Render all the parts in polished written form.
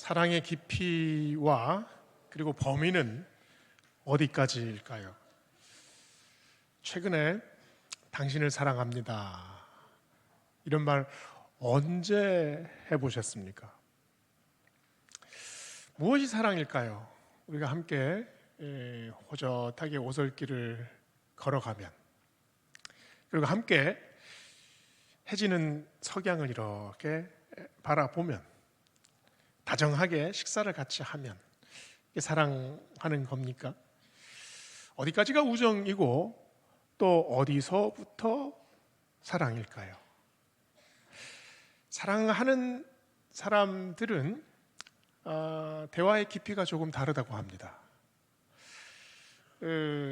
사랑의 깊이와 그리고 범위는 어디까지일까요? 최근에 당신을 사랑합니다, 이런 말 언제 해보셨습니까? 무엇이 사랑일까요? 우리가 함께 호젓하게 오솔길을 걸어가면, 그리고 함께 해지는 석양을 이렇게 바라보면, 다정하게 식사를 같이 하면 이게 사랑하는 겁니까? 어디까지가 우정이고 또 어디서부터 사랑일까요? 사랑하는 사람들은 대화의 깊이가 조금 다르다고 합니다.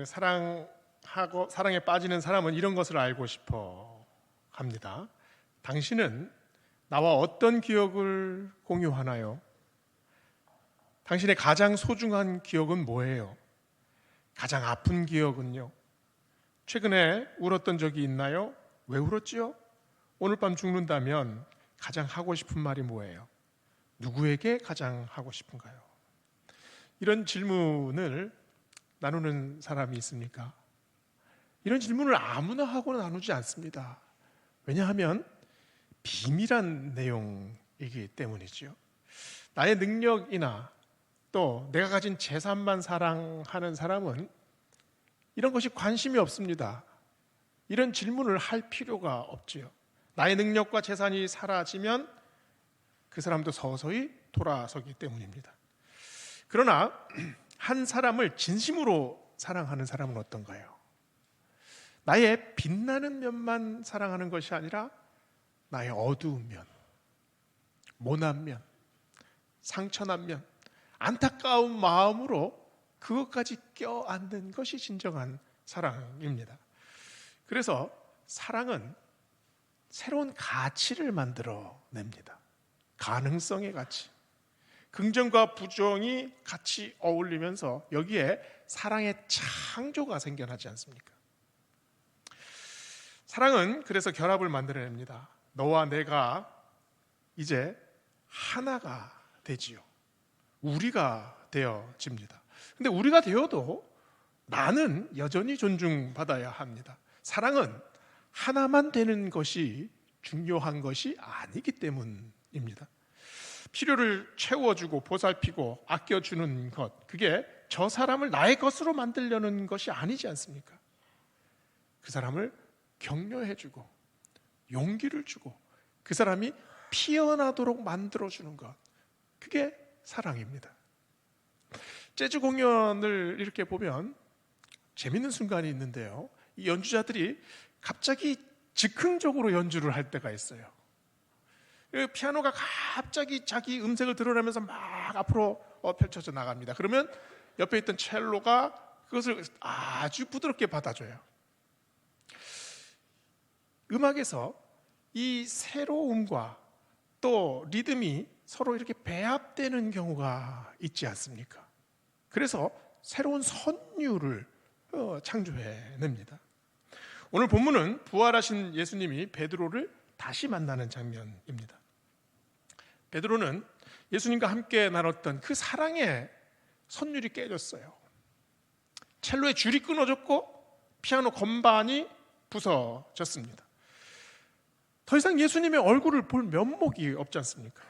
사랑에 빠지는 사람은 이런 것을 알고 싶어 합니다. 당신은 나와 어떤 기억을 공유하나요? 당신의 가장 소중한 기억은 뭐예요? 가장 아픈 기억은요? 최근에 울었던 적이 있나요? 왜 울었지요? 오늘 밤 죽는다면 가장 하고 싶은 말이 뭐예요? 누구에게 가장 하고 싶은가요? 이런 질문을 나누는 사람이 있습니까? 이런 질문을 아무나 하고 나누지 않습니다. 왜냐하면 비밀한 내용이기 때문이죠. 나의 능력이나 또 내가 가진 재산만 사랑하는 사람은 이런 것이 관심이 없습니다. 이런 질문을 할 필요가 없지요. 나의 능력과 재산이 사라지면 그 사람도 서서히 돌아서기 때문입니다. 그러나 한 사람을 진심으로 사랑하는 사람은 어떤가요? 나의 빛나는 면만 사랑하는 것이 아니라 나의 어두운 면, 모난 면, 상처난 면, 안타까운 마음으로 그것까지 껴안는 것이 진정한 사랑입니다. 그래서 사랑은 새로운 가치를 만들어냅니다. 가능성의 가치. 긍정과 부정이 같이 어울리면서 여기에 사랑의 창조가 생겨나지 않습니까? 사랑은 그래서 결합을 만들어냅니다. 너와 내가 이제 하나가 되지요. 우리가 되어집니다. 근데 우리가 되어도 나는 여전히 존중받아야 합니다. 사랑은 하나만 되는 것이 중요한 것이 아니기 때문입니다. 필요를 채워주고 보살피고 아껴주는 것, 그게 저 사람을 나의 것으로 만들려는 것이 아니지 않습니까? 그 사람을 격려해주고 용기를 주고 그 사람이 피어나도록 만들어주는 것, 그게 사랑입니다. 재즈 공연을 이렇게 보면 재밌는 순간이 있는데요, 이 연주자들이 갑자기 즉흥적으로 연주를 할 때가 있어요. 피아노가 갑자기 자기 음색을 드러내면서 막 앞으로 펼쳐져 나갑니다. 그러면 옆에 있던 첼로가 그것을 아주 부드럽게 받아줘요. 음악에서 이 새로움과 또 리듬이 서로 이렇게 배합되는 경우가 있지 않습니까? 그래서 새로운 선율을 창조해냅니다. 오늘 본문은 부활하신 예수님이 베드로를 다시 만나는 장면입니다. 베드로는 예수님과 함께 나눴던 그 사랑의 선율이 깨졌어요. 첼로의 줄이 끊어졌고 피아노 건반이 부서졌습니다. 더 이상 예수님의 얼굴을 볼 면목이 없지 않습니까?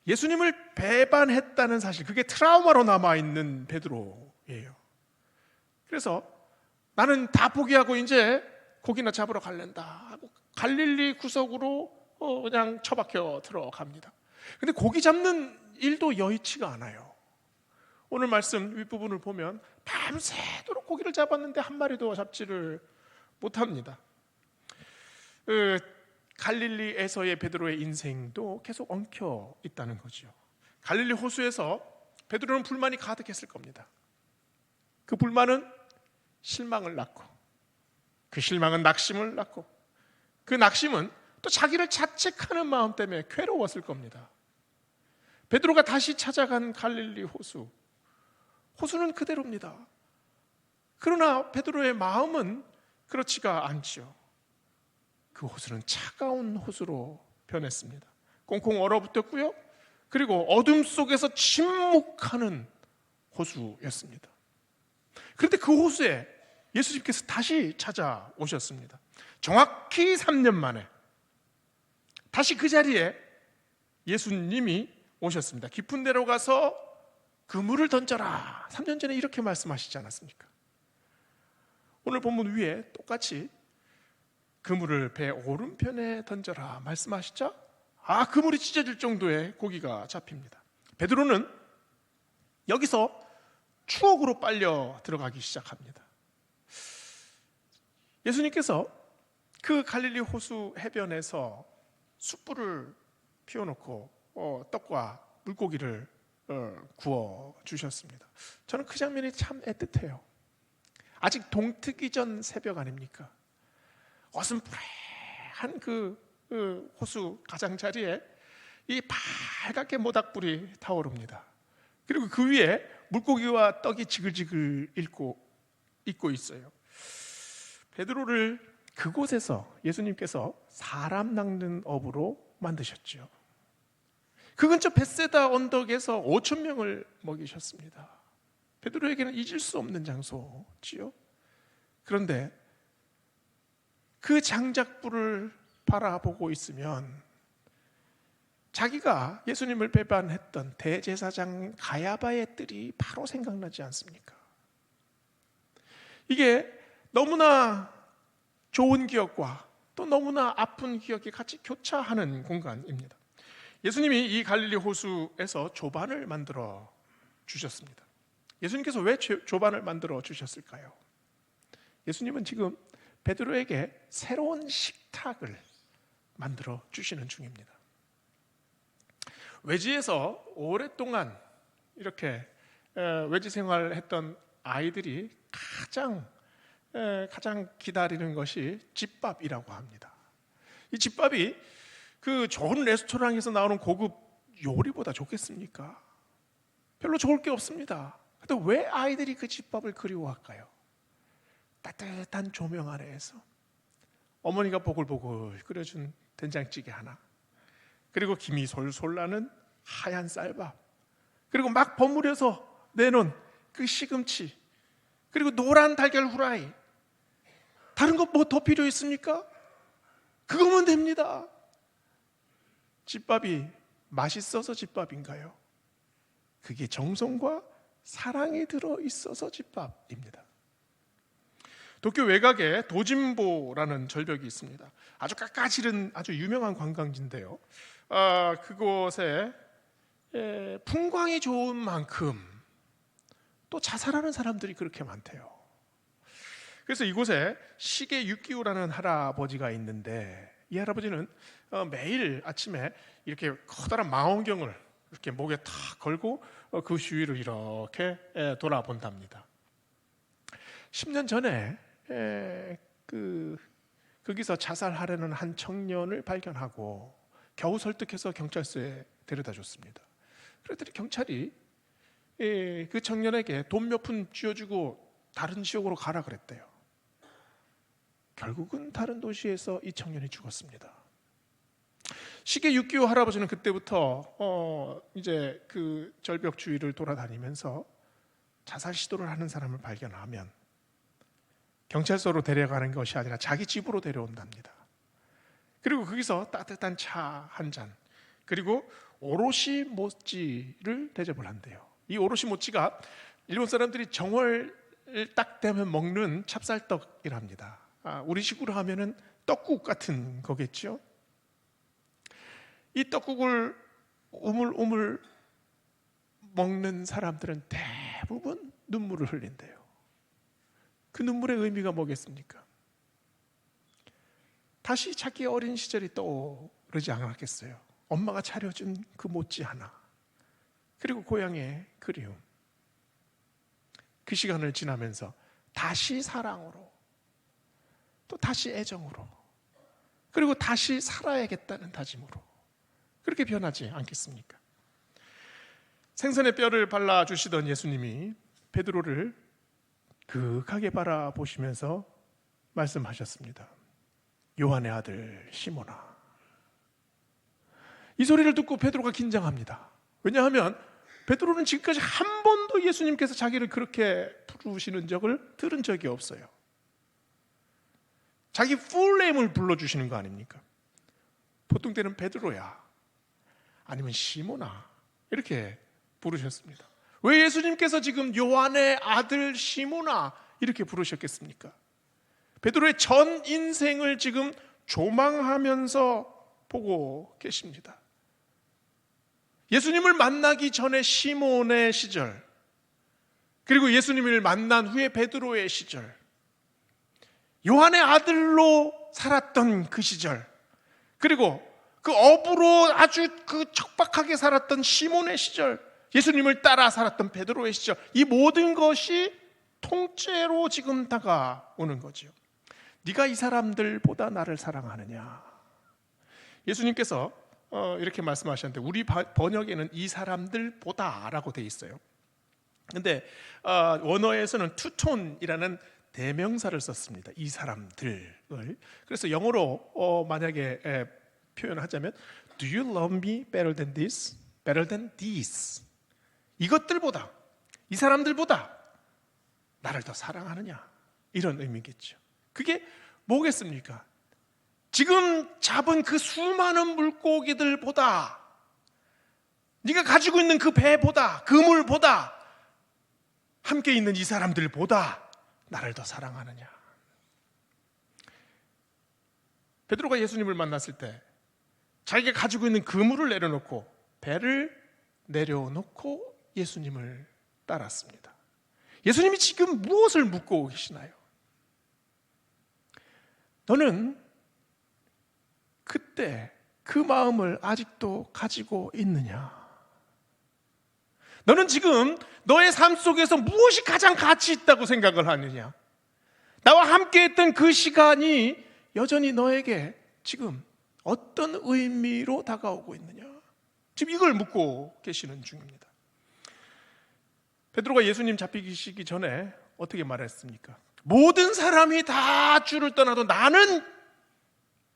예수님을 배반했다는 사실, 그게 트라우마로 남아있는 베드로예요. 그래서 나는 다 포기하고 이제 고기나 잡으러 갈랜다 하고 갈릴리 구석으로 그냥 처박혀 들어갑니다. 근데 고기 잡는 일도 여의치가 않아요. 오늘 말씀 윗부분을 보면 밤새도록 고기를 잡았는데 한 마리도 잡지를 못합니다. 갈릴리에서의 베드로의 인생도 계속 엉켜 있다는 거죠. 갈릴리 호수에서 베드로는 불만이 가득했을 겁니다. 그 불만은 실망을 낳고, 그 실망은 낙심을 낳고, 그 낙심은 또 자기를 자책하는 마음 때문에 괴로웠을 겁니다. 베드로가 다시 찾아간 갈릴리 호수는 그대로입니다. 그러나 베드로의 마음은 그렇지가 않죠. 그 호수는 차가운 호수로 변했습니다. 꽁꽁 얼어붙었고요, 그리고 어둠 속에서 침묵하는 호수였습니다. 그런데 그 호수에 예수님께서 다시 찾아오셨습니다. 정확히 3년 만에 다시 그 자리에 예수님이 오셨습니다. 깊은 데로 가서 그물을 던져라. 3년 전에 이렇게 말씀하시지 않았습니까? 오늘 본문 위에 똑같이 그물을 배 오른편에 던져라 말씀하시죠? 그물이 찢어질 정도의 고기가 잡힙니다. 베드로는 여기서 추억으로 빨려 들어가기 시작합니다. 예수님께서 그 갈릴리 호수 해변에서 숯불을 피워놓고 떡과 물고기를 구워 주셨습니다. 저는 그 장면이 참 애틋해요. 아직 동트기 전 새벽 아닙니까? 어슴푸레한 그 호수 가장자리에 이 빨갛게 모닥불이 타오릅니다. 그리고 그 위에 물고기와 떡이 지글지글 익고 있어요. 베드로를 그곳에서 예수님께서 사람 낚는 업으로 만드셨죠. 그 근처 벳세다 언덕에서 5천 명을 먹이셨습니다. 베드로에게는 잊을 수 없는 장소지요. 그런데 그 장작불을 바라보고 있으면 자기가 예수님을 배반했던 대제사장 가야바의 뜰이 바로 생각나지 않습니까? 이게 너무나 좋은 기억과 또 너무나 아픈 기억이 같이 교차하는 공간입니다. 예수님이 이 갈릴리 호수에서 조반을 만들어 주셨습니다. 예수님께서 왜 조반을 만들어 주셨을까요? 예수님은 지금 베드로에게 새로운 식탁을 만들어 주시는 중입니다. 외지에서 오랫동안 이렇게 외지 생활을 했던 아이들이 가장 기다리는 것이 집밥이라고 합니다. 이 집밥이 그 좋은 레스토랑에서 나오는 고급 요리보다 좋겠습니까? 별로 좋을 게 없습니다. 근데 왜 아이들이 그 집밥을 그리워할까요? 따뜻한 조명 아래에서 어머니가 보글보글 끓여준 된장찌개 하나, 그리고 김이 솔솔 나는 하얀 쌀밥, 그리고 막 버무려서 내놓은 그 시금치, 그리고 노란 달걀 후라이. 다른 것 뭐 더 필요 있습니까? 그거면 됩니다. 집밥이 맛있어서 집밥인가요? 그게 정성과 사랑이 들어있어서 집밥입니다. 도쿄 외곽에 도진보라는 절벽이 있습니다. 아주 깎아지른 아주 유명한 관광지인데요. 그곳에 풍광이 좋은 만큼 또 자살하는 사람들이 그렇게 많대요. 그래서 이곳에 시계 육기우라는 할아버지가 있는데, 이 할아버지는 매일 아침에 이렇게 커다란 망원경을 이렇게 목에 탁 걸고 그 주위를 이렇게 돌아본답니다. 10년 전에 거기서 자살하려는 한 청년을 발견하고 겨우 설득해서 경찰서에 데려다 줬습니다. 그랬더니 경찰이 그 청년에게 돈 몇 푼 쥐어주고 다른 지역으로 가라 그랬대요. 결국은 다른 도시에서 이 청년이 죽었습니다. 시계 6기호 할아버지는 그때부터 이제 그 절벽 주위를 돌아다니면서 자살 시도를 하는 사람을 발견하면 경찰서로 데려가는 것이 아니라 자기 집으로 데려온답니다. 그리고 거기서 따뜻한 차 한 잔, 그리고 오로시 모찌를 대접을 한대요. 이 오로시 모찌가 일본 사람들이 정월 딱 되면 먹는 찹쌀떡이랍니다. 우리식으로 하면은 떡국 같은 거겠죠. 이 떡국을 우물우물 먹는 사람들은 대부분 눈물을 흘린대요. 그 눈물의 의미가 뭐겠습니까? 다시 자기 어린 시절이 떠오르지 않았겠어요. 엄마가 차려준 그 모찌 하나, 그리고 고향의 그리움. 그 시간을 지나면서 다시 사랑으로, 또 다시 애정으로, 그리고 다시 살아야겠다는 다짐으로 그렇게 변하지 않겠습니까? 생선의 뼈를 발라주시던 예수님이 베드로를 그윽하게 바라보시면서 말씀하셨습니다. 요한의 아들 시몬아. 이 소리를 듣고 베드로가 긴장합니다. 왜냐하면 베드로는 지금까지 한 번도 예수님께서 자기를 그렇게 부르시는 적을 들은 적이 없어요. 자기 풀네임을 불러주시는 거 아닙니까? 보통 때는 베드로야, 아니면 시모나 이렇게 부르셨습니다. 왜 예수님께서 지금 요한의 아들 시모나 이렇게 부르셨겠습니까? 베드로의 전 인생을 지금 조망하면서 보고 계십니다. 예수님을 만나기 전에 시몬의 시절, 그리고 예수님을 만난 후에 베드로의 시절, 요한의 아들로 살았던 그 시절, 그리고 그 어부로 아주 그 척박하게 살았던 시몬의 시절, 예수님을 따라 살았던 베드로의 시절, 이 모든 것이 통째로 지금 다가오는 거죠. 네가 이 사람들보다 나를 사랑하느냐? 예수님께서 이렇게 말씀하셨는데, 우리 번역에는 이 사람들보다라고 돼 있어요. 근데 원어에서는 투톤이라는 대명사를 썼습니다. 이 사람들을. 그래서 영어로 만약에 표현하자면 Do you love me better than this? Better than these? 이것들보다, 이 사람들보다 나를 더 사랑하느냐? 이런 의미겠죠. 그게 뭐겠습니까? 지금 잡은 그 수많은 물고기들보다, 네가 가지고 있는 그 배보다, 그물보다, 함께 있는 이 사람들보다 나를 더 사랑하느냐? 베드로가 예수님을 만났을 때 자기가 가지고 있는 그물을 내려놓고 배를 내려놓고 예수님을 따랐습니다. 예수님이 지금 무엇을 묻고 계시나요? 너는 그때 그 마음을 아직도 가지고 있느냐? 너는 지금 너의 삶 속에서 무엇이 가장 가치 있다고 생각을 하느냐? 나와 함께 했던 그 시간이 여전히 너에게 지금 어떤 의미로 다가오고 있느냐? 지금 이걸 묻고 계시는 중입니다. 베드로가 예수님 잡히시기 전에 어떻게 말했습니까? 모든 사람이 다 주를 떠나도 나는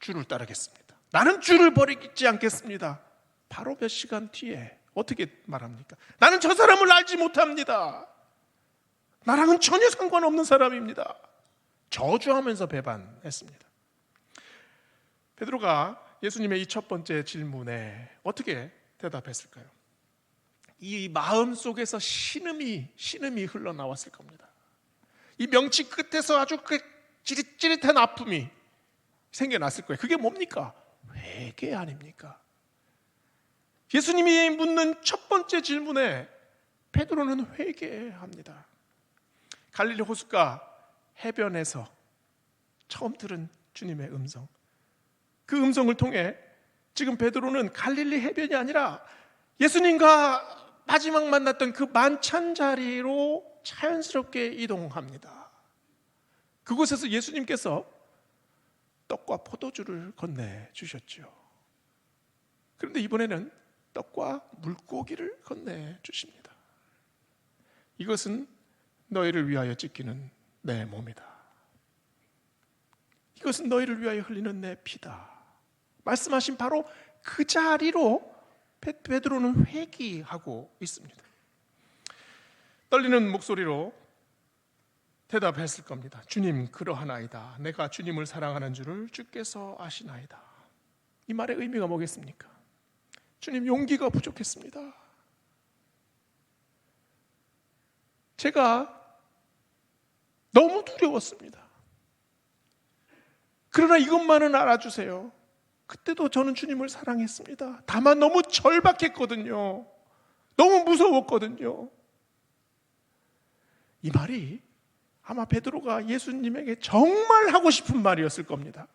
주를 따르겠습니다. 나는 주를 버리지 않겠습니다. 바로 몇 시간 뒤에 어떻게 말합니까? 나는 저 사람을 알지 못합니다. 나랑은 전혀 상관없는 사람입니다. 저주하면서 배반했습니다. 베드로가 예수님의 이 첫 번째 질문에 어떻게 대답했을까요? 이 마음 속에서 신음이 흘러나왔을 겁니다. 이 명치 끝에서 아주 그 찌릿찌릿한 아픔이 생겨났을 거예요. 그게 뭡니까? 회개 아닙니까? 예수님이 묻는 첫 번째 질문에 베드로는 회개합니다. 갈릴리 호숫가 해변에서 처음 들은 주님의 음성, 그 음성을 통해 지금 베드로는 갈릴리 해변이 아니라 예수님과 마지막 만났던 그 만찬 자리로 자연스럽게 이동합니다. 그곳에서 예수님께서 떡과 포도주를 건네주셨죠. 그런데 이번에는 떡과 물고기를 건네주십니다. 이것은 너희를 위하여 찢기는 내 몸이다. 이것은 너희를 위하여 흘리는 내 피다. 말씀하신 바로 그 자리로 베드로는 회개하고 있습니다. 떨리는 목소리로 대답했을 겁니다. 주님, 그러하나이다. 내가 주님을 사랑하는 줄을 주께서 아시나이다. 이 말의 의미가 뭐겠습니까? 주님, 용기가 부족했습니다. 제가 너무 두려웠습니다. 그러나 이것만은 알아주세요. 그때도 저는 주님을 사랑했습니다. 다만 너무 절박했거든요. 너무 무서웠거든요. 이 말이 아마 베드로가 예수님에게 정말 하고 싶은 말이었을 겁니다.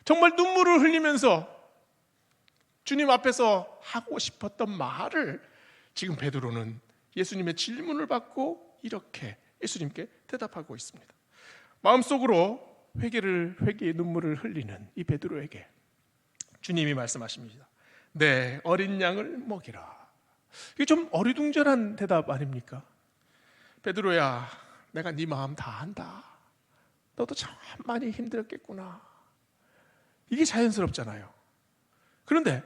정말 눈물을 흘리면서 주님 앞에서 하고 싶었던 말을 지금 베드로는 예수님의 질문을 받고 이렇게 예수님께 대답하고 있습니다. 마음속으로 회개의 눈물을 흘리는 이 베드로에게 주님이 말씀하십니다. 내 어린 양을 먹이라. 이게 좀 어리둥절한 대답 아닙니까? 베드로야, 내가 네 마음 다 안다. 너도 참 많이 힘들었겠구나. 이게 자연스럽잖아요. 그런데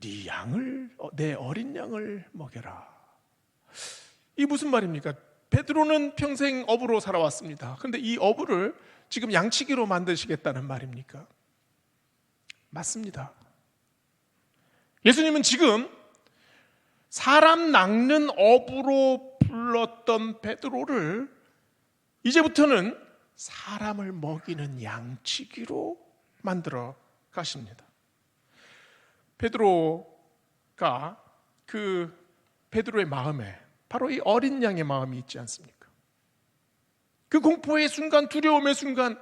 네 양을 내 어린 양을 먹여라. 이 무슨 말입니까? 베드로는 평생 어부로 살아왔습니다. 그런데 이 어부를 지금 양치기로 만드시겠다는 말입니까? 맞습니다. 예수님은 지금 사람 낚는 어부로 불렀던 베드로를 이제부터는 사람을 먹이는 양치기로 만들어 가십니다. 베드로가 베드로의 마음에 바로 이 어린 양의 마음이 있지 않습니까? 그 공포의 순간, 두려움의 순간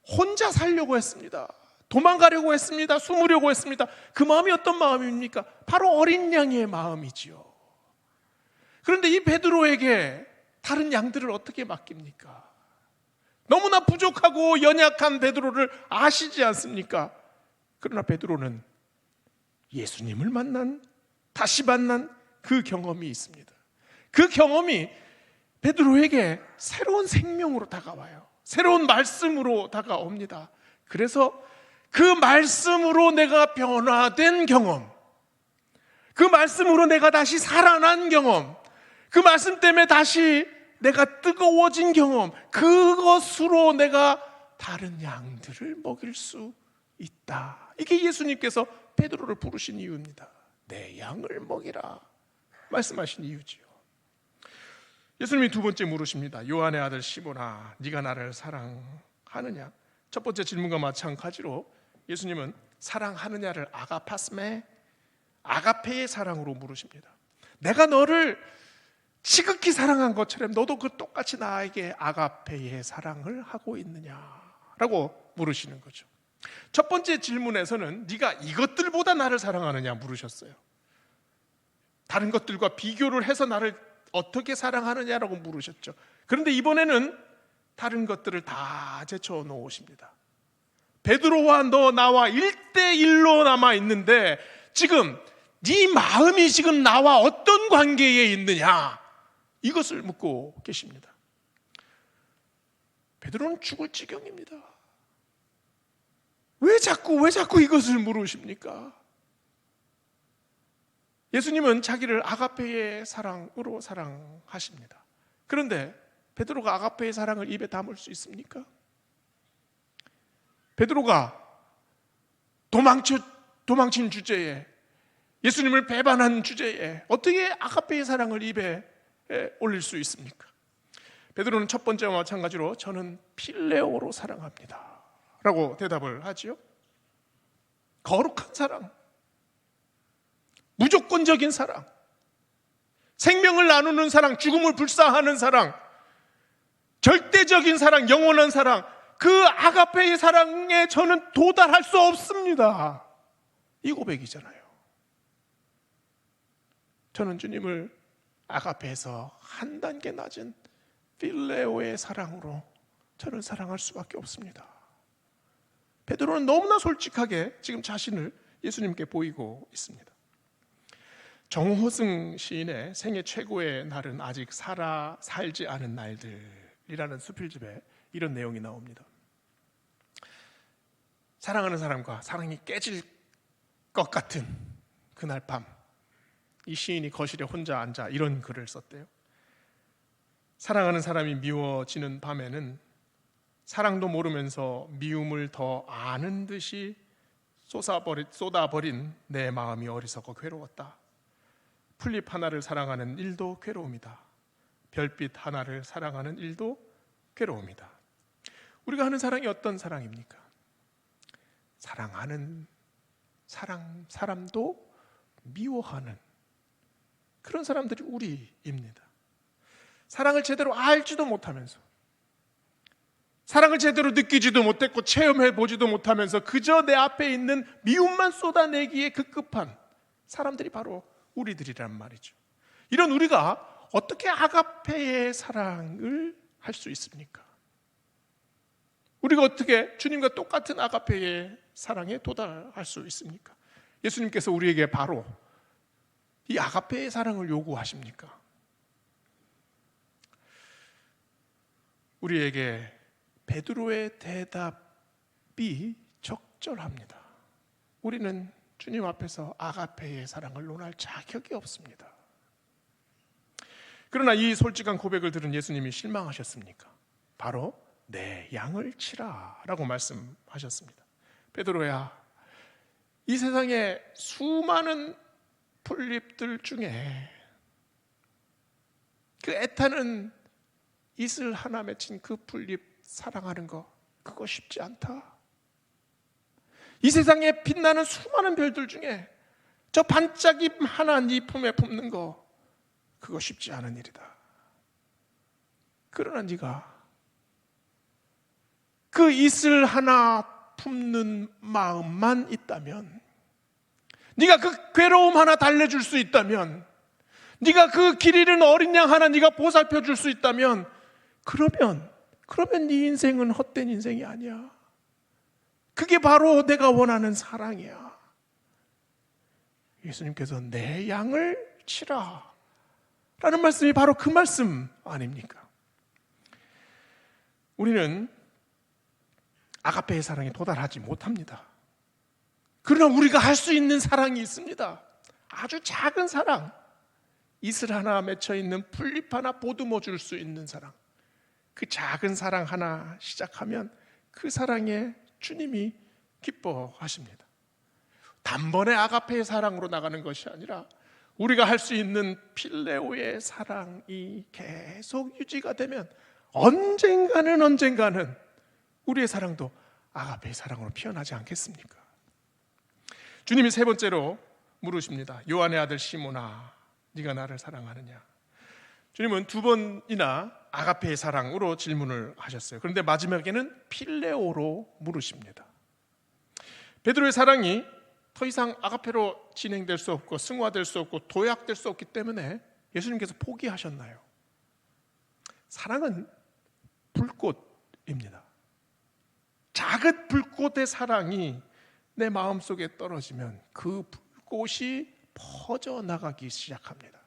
혼자 살려고 했습니다. 도망가려고 했습니다. 숨으려고 했습니다. 그 마음이 어떤 마음입니까? 바로 어린 양의 마음이지요. 그런데 이 베드로에게 다른 양들을 어떻게 맡깁니까? 너무나 부족하고 연약한 베드로를 아시지 않습니까? 그러나 베드로는 예수님을 다시 만난 그 경험이 있습니다. 그 경험이 베드로에게 새로운 생명으로 다가와요. 새로운 말씀으로 다가옵니다. 그래서 그 말씀으로 내가 변화된 경험, 그 말씀으로 내가 다시 살아난 경험, 그 말씀 때문에 다시 내가 뜨거워진 경험, 그것으로 내가 다른 양들을 먹일 수 있다. 이게 예수님께서 베드로를 부르신 이유입니다. 내 양을 먹이라 말씀하신 이유지요. 예수님이 두 번째 물으십니다. 요한의 아들 시몬아, 네가 나를 사랑하느냐? 첫 번째 질문과 마찬가지로 예수님은 사랑하느냐를 아가페의 사랑으로 물으십니다. 내가 너를 지극히 사랑한 것처럼 너도 그 똑같이 나에게 아가페의 사랑을 하고 있느냐라고 물으시는 거죠. 첫 번째 질문에서는 네가 이것들보다 나를 사랑하느냐 물으셨어요. 다른 것들과 비교를 해서 나를 어떻게 사랑하느냐라고 물으셨죠. 그런데 이번에는 다른 것들을 다 제쳐 놓으십니다. 베드로와 너 나와 1대1로 남아 있는데 지금 네 마음이 지금 나와 어떤 관계에 있느냐, 이것을 묻고 계십니다. 베드로는 죽을 지경입니다. 왜 자꾸 이것을 물으십니까? 예수님은 자기를 아가페의 사랑으로 사랑하십니다. 그런데 베드로가 아가페의 사랑을 입에 담을 수 있습니까? 베드로가 도망친 주제에, 예수님을 배반한 주제에 어떻게 아가페의 사랑을 입에 올릴 수 있습니까? 베드로는 첫 번째와 마찬가지로 저는 필레오로 사랑합니다 라고 대답을 하지요. 거룩한 사랑, 무조건적인 사랑, 생명을 나누는 사랑, 죽음을 불사하는 사랑, 절대적인 사랑, 영원한 사랑, 그 아가페의 사랑에 저는 도달할 수 없습니다. 이 고백이잖아요. 저는 주님을 아가페에서 한 단계 낮은 필레오의 사랑으로 저를 사랑할 수밖에 없습니다. 베드로는 너무나 솔직하게 지금 자신을 예수님께 보이고 있습니다. 정호승 시인의 생애 최고의 날은 아직 살지 않은 날들이라는 수필집에 이런 내용이 나옵니다. 사랑하는 사람과 사랑이 깨질 것 같은 그날 밤, 이 시인이 거실에 혼자 앉아 이런 글을 썼대요. 사랑하는 사람이 미워지는 밤에는 사랑도 모르면서 미움을 더 아는 듯이 쏟아버린 내 마음이 어리석어 괴로웠다. 풀잎 하나를 사랑하는 일도 괴로움이다. 별빛 하나를 사랑하는 일도 괴로움이다. 우리가 하는 사랑이 어떤 사랑입니까? 사랑하는 사람도 미워하는 그런 사람들이 우리입니다. 사랑을 제대로 알지도 못하면서, 사랑을 제대로 느끼지도 못했고 체험해 보지도 못하면서 그저 내 앞에 있는 미움만 쏟아내기에 급급한 사람들이 바로 우리들이란 말이죠. 이런 우리가 어떻게 아가페의 사랑을 할 수 있습니까? 우리가 어떻게 주님과 똑같은 아가페의 사랑에 도달할 수 있습니까? 예수님께서 우리에게 바로 이 아가페의 사랑을 요구하십니까? 우리에게 베드로의 대답이 적절합니다. 우리는 주님 앞에서 아가페의 사랑을 논할 자격이 없습니다. 그러나 이 솔직한 고백을 들은 예수님이 실망하셨습니까? 바로 내 양을 치라 라고 말씀하셨습니다. 베드로야, 이 세상에 수많은 풀잎들 중에 그 애타는 이슬 하나 맺힌 그 풀잎 사랑하는 거, 그거 쉽지 않다. 이 세상에 빛나는 수많은 별들 중에 저 반짝임 하나 네 품에 품는 거, 그거 쉽지 않은 일이다. 그러나 네가 그 이슬 하나 품는 마음만 있다면, 네가 그 괴로움 하나 달래줄 수 있다면, 네가 그 길 잃은 어린 양 하나 네가 보살펴 줄 수 있다면, 그러면 네 인생은 헛된 인생이 아니야. 그게 바로 내가 원하는 사랑이야. 예수님께서 내 양을 치라 라는 말씀이 바로 그 말씀 아닙니까? 우리는 아가페의 사랑에 도달하지 못합니다. 그러나 우리가 할 수 있는 사랑이 있습니다. 아주 작은 사랑, 이슬 하나 맺혀 있는 풀잎 하나 보듬어 줄 수 있는 사랑, 그 작은 사랑 하나 시작하면 그 사랑에 주님이 기뻐하십니다. 단번에 아가페의 사랑으로 나가는 것이 아니라 우리가 할 수 있는 필레오의 사랑이 계속 유지가 되면 언젠가는 우리의 사랑도 아가페의 사랑으로 피어나지 않겠습니까? 주님이 세 번째로 물으십니다. 요한의 아들 시몬아, 네가 나를 사랑하느냐? 주님은 두 번이나 아가페의 사랑으로 질문을 하셨어요. 그런데 마지막에는 필레오로 물으십니다. 베드로의 사랑이 더 이상 아가페로 진행될 수 없고 승화될 수 없고 도약될 수 없기 때문에 예수님께서 포기하셨나요? 사랑은 불꽃입니다. 작은 불꽃의 사랑이 내 마음속에 떨어지면 그 불꽃이 퍼져나가기 시작합니다.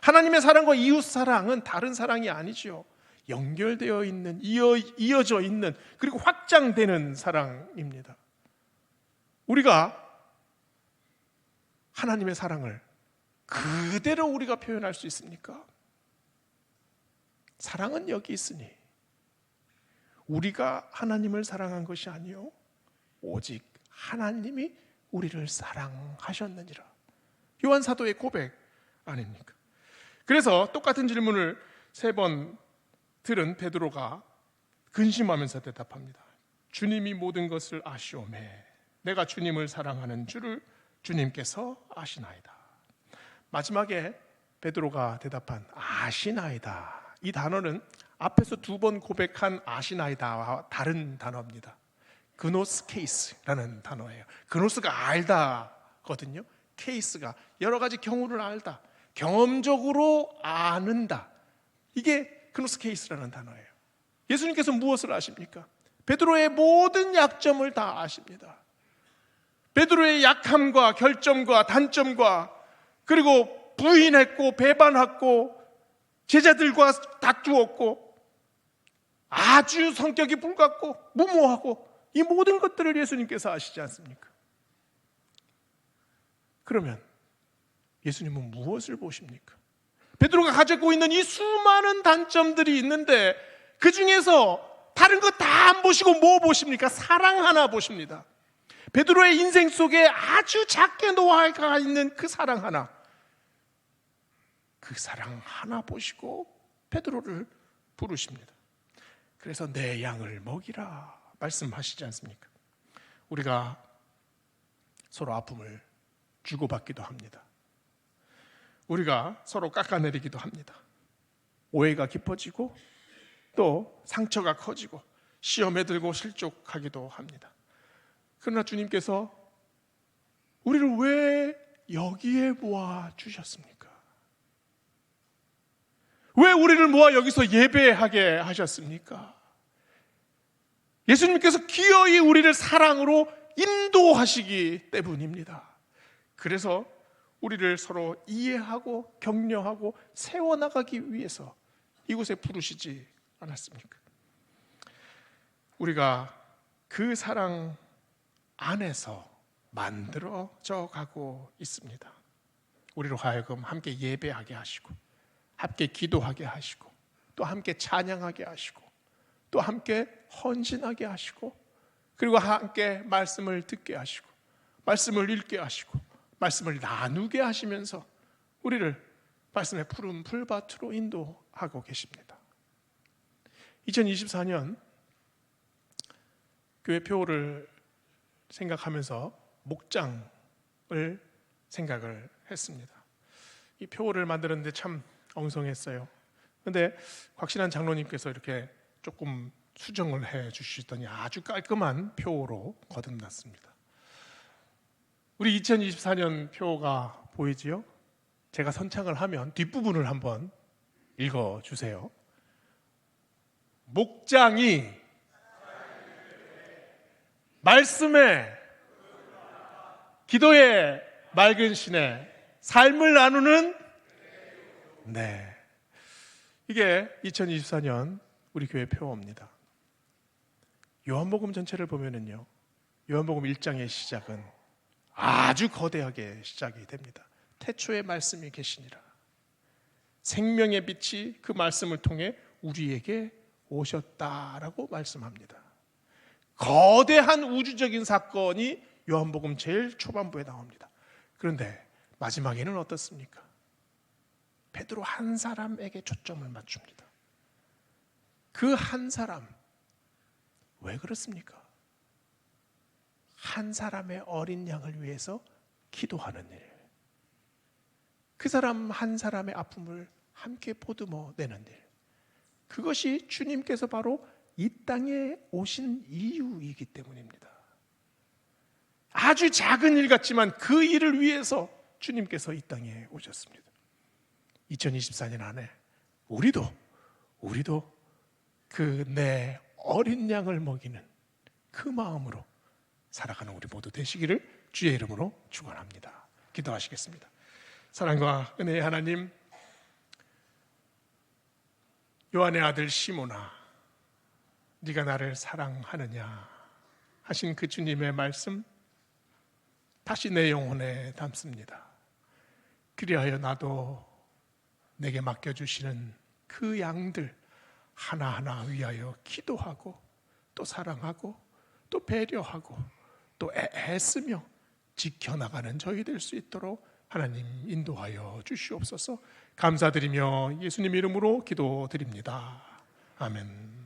하나님의 사랑과 이웃 사랑은 다른 사랑이 아니죠. 연결되어 있는, 이어져 있는, 그리고 확장되는 사랑입니다. 우리가 하나님의 사랑을 그대로 우리가 표현할 수 있습니까? 사랑은 여기 있으니 우리가 하나님을 사랑한 것이 아니요 오직 하나님이 우리를 사랑하셨느니라. 요한 사도의 고백 아닙니까? 그래서 똑같은 질문을 세 번 들은 베드로가 근심하면서 대답합니다. 주님이 모든 것을 아시오매 내가 주님을 사랑하는 줄을 주님께서 아시나이다. 마지막에 베드로가 대답한 아시나이다, 이 단어는 앞에서 두 번 고백한 아시나이다와 다른 단어입니다. 그노스 케이스라는 단어예요. 그노스가 알다거든요. 케이스가 여러 가지 경우를 알다, 경험적으로 아는다. 이게 그노스 케이스라는 단어예요. 예수님께서 무엇을 아십니까? 베드로의 모든 약점을 다 아십니다. 베드로의 약함과 결점과 단점과, 그리고 부인했고 배반했고 제자들과 다투었고 아주 성격이 불같고 무모하고, 이 모든 것들을 예수님께서 아시지 않습니까? 그러면 예수님은 무엇을 보십니까? 베드로가 가지고 있는 이 수많은 단점들이 있는데 그 중에서 다른 거 다 안 보시고 뭐 보십니까? 사랑 하나 보십니다. 베드로의 인생 속에 아주 작게 놓아가 있는 그 사랑 하나, 그 사랑 하나 보시고 베드로를 부르십니다. 그래서 내 양을 먹이라 말씀하시지 않습니까? 우리가 서로 아픔을 주고받기도 합니다. 우리가 서로 깎아내리기도 합니다. 오해가 깊어지고 또 상처가 커지고 시험에 들고 실족하기도 합니다. 그러나 주님께서 우리를 왜 여기에 모아 주셨습니까? 왜 우리를 모아 여기서 예배하게 하셨습니까? 예수님께서 기어이 우리를 사랑으로 인도하시기 때문입니다. 그래서 우리를 서로 이해하고 격려하고 세워나가기 위해서 이곳에 부르시지 않았습니까? 우리가 그 사랑 안에서 만들어져 가고 있습니다. 우리로 하여금 함께 예배하게 하시고, 함께 기도하게 하시고, 또 함께 찬양하게 하시고, 또 함께 헌신하게 하시고, 그리고 함께 말씀을 듣게 하시고, 말씀을 읽게 하시고, 말씀을 나누게 하시면서 우리를 말씀의 푸른 풀밭으로 인도하고 계십니다. 2024년 교회 표를 생각하면서 목장을 생각을 했습니다. 이 표를 만드는데 참 엉성했어요. 그런데 곽신한 장로님께서 이렇게 조금 수정을 해 주시더니 아주 깔끔한 표로 거듭났습니다. 우리 2024년 표가 보이지요? 제가 선창을 하면 뒷부분을 한번 읽어주세요. 목장이 말씀에, 기도에, 맑은 신에 삶을 나누는, 네, 이게 2024년 우리 교회 표어입니다. 요한복음 전체를 보면은요, 요한복음 1장의 시작은 아주 거대하게 시작이 됩니다. 태초에 말씀이 계시니라. 생명의 빛이 그 말씀을 통해 우리에게 오셨다라고 말씀합니다. 거대한 우주적인 사건이 요한복음 제일 초반부에 나옵니다. 그런데 마지막에는 어떻습니까? 베드로 한 사람에게 초점을 맞춥니다. 그 한 사람, 왜 그렇습니까? 한 사람의 어린 양을 위해서 기도하는 일, 그 사람 한 사람의 아픔을 함께 보듬어 내는 일, 그것이 주님께서 바로 이 땅에 오신 이유이기 때문입니다. 아주 작은 일 같지만 그 일을 위해서 주님께서 이 땅에 오셨습니다. 2024년 안에 우리도 그 내 어린 양을 먹이는 그 마음으로 살아가는 우리 모두 되시기를 주의 이름으로 축원합니다. 기도하시겠습니다. 사랑과 은혜의 하나님, 요한의 아들 시몬아, 네가 나를 사랑하느냐 하신 그 주님의 말씀 다시 내 영혼에 담습니다. 그리하여 나도 내게 맡겨주시는 그 양들 하나하나 위하여 기도하고 또 사랑하고 또 배려하고 또 애쓰며 지켜나가는 저희 될 수 있도록 하나님 인도하여 주시옵소서. 감사드리며 예수님 이름으로 기도드립니다. 아멘.